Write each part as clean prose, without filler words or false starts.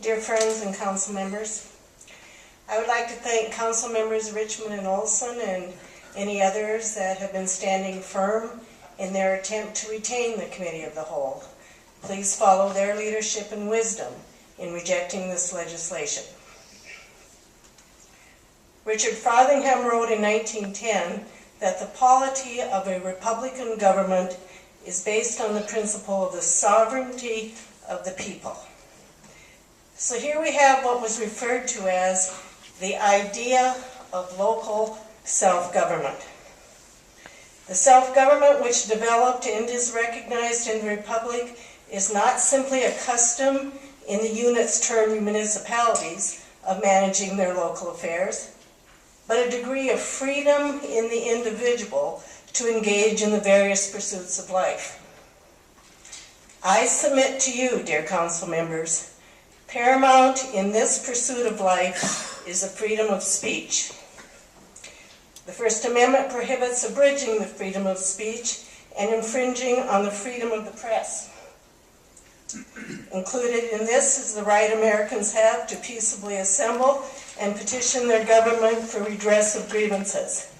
dear friends and council members. I would like to thank council members Richmond and Olson and any others that have been standing firm in their attempt to retain the Committee of the Whole. Please follow their leadership and wisdom in rejecting this legislation. Richard Frothingham wrote in 1910 that the polity of a Republican government is based on the principle of the sovereignty of the people. So here we have what was referred to as the idea of local self-government. The self-government which developed and is recognized in the Republic is not simply a custom in the units termed municipalities of managing their local affairs, but a degree of freedom in the individual to engage in the various pursuits of life. I submit to you, dear council members, paramount in this pursuit of life is the freedom of speech. The First Amendment prohibits abridging the freedom of speech and infringing on the freedom of the press. Included in this is the right Americans have to peaceably assemble and petition their government for redress of grievances.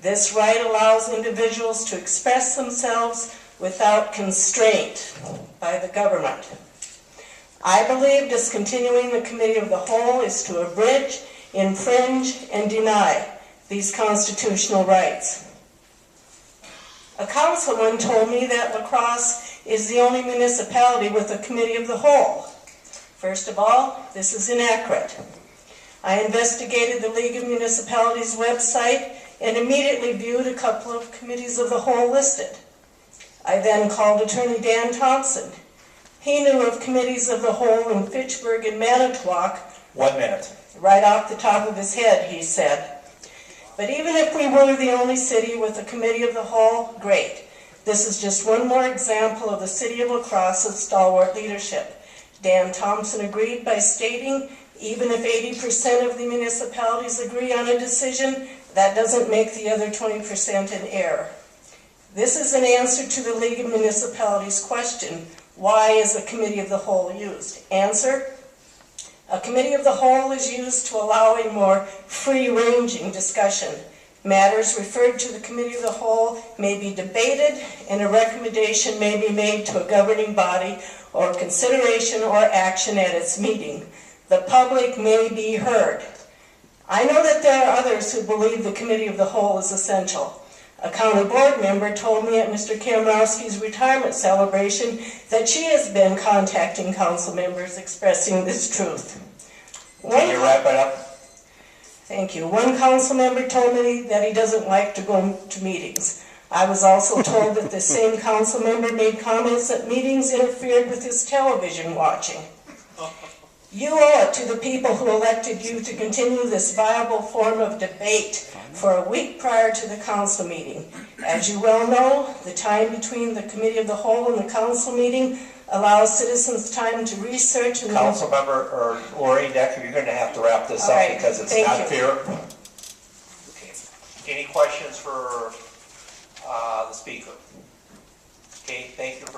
This right allows individuals to express themselves without constraint by the government. I believe discontinuing the Committee of the Whole is to abridge, infringe, and deny these constitutional rights. A councilman told me that Crosse is the only municipality with a Committee of the Whole. First of all, this is inaccurate. I investigated the League of Municipalities website and immediately viewed a couple of Committees of the Whole listed. I then called Attorney Dan Thompson. He knew of Committees of the Whole in Fitchburg and Manitowoc. 1 minute. Right off the top of his head, he said. But even if we were the only city with a Committee of the Whole, great. This is just one more example of the City of La Crosse's stalwart leadership. Dan Thompson agreed by stating, even if 80% of the municipalities agree on a decision, that doesn't make the other 20% in error. This is an answer to the League of Municipalities question, why is a Committee of the Whole used? Answer, a Committee of the Whole is used to allow a more free-ranging discussion. Matters referred to the Committee of the Whole may be debated and a recommendation may be made to a governing body or consideration or action at its meeting. The public may be heard. I know that there are others who believe the Committee of the Whole is essential. A county board member told me at Mr. Kamrowski's retirement celebration that she has been contacting council members expressing this truth. Can you wrap it up? Thank you. One council member told me that he doesn't like to go to meetings. I was also told that the same council member made comments that meetings interfered with his television watching. You owe it to the people who elected you to continue this viable form of debate for a week prior to the council meeting. As you well know, the time between the Committee of the Whole and the council meeting allows citizens time to research and... Council member or Lorraine Decker, you're going to have to wrap this up because it's not fair. Okay. Any questions for the speaker? Okay, thank you.